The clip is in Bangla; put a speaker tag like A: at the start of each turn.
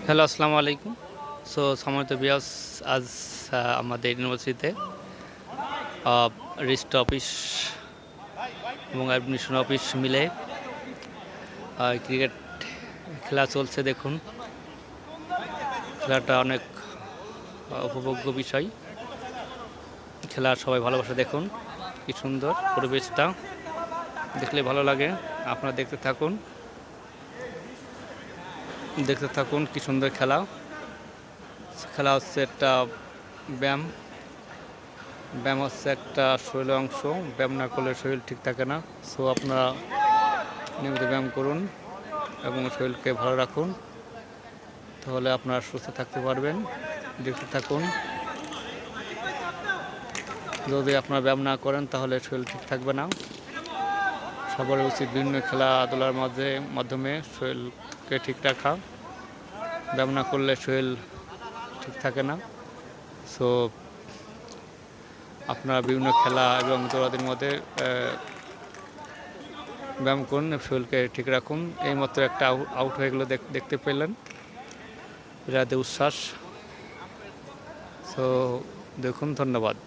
A: হ্যালো, আসসালামু আলাইকুম। সম্মানিত ভিউয়ার্স, আজ আমাদের ইউনিভার্সিটিতে রেজিস্ট্রার অফিস এবং অ্যাডমিশন অফিস মিলে ক্রিকেট খেলা চলছে। দেখুন, খেলাটা অনেক উপভোগ্য বিষয়। খেলা সবাই ভালোবাসে। দেখুন কি সুন্দর পরিবেশটা, দেখলে ভালো লাগে। আপনারা দেখতে থাকুন কি সুন্দর খেলা। খেলা হচ্ছে একটা ব্যায়াম ব্যায়াম হচ্ছে একটা শরীরের অংশ। ব্যায়াম না করলে শরীর ঠিক থাকে না। আপনারা নিয়মিত ব্যায়াম করুন এবং শরীরকে ভালো রাখুন, তাহলে আপনারা সুস্থ থাকতে পারবেন। দেখতে থাকুন। যদি আপনারা ব্যায়াম না করেন তাহলে শরীর ঠিক থাকবে না। সবার উচিত বিভিন্ন খেলাধুলার মাধ্যমে শরীরকে ঠিক রাখা। ব্যায়াম না করলে শরীর ঠিক থাকে না। আপনারা বিভিন্ন খেলা এবং দৌড়াদৌড়ির মধ্যে ব্যায়াম করুন, শরীরকে ঠিক রাখুন। এইমাত্র একটা আউট হয়ে গেলো, দেখতে পেলেন। বিরাট উচ্ছ্বাস। দেখুন, ধন্যবাদ।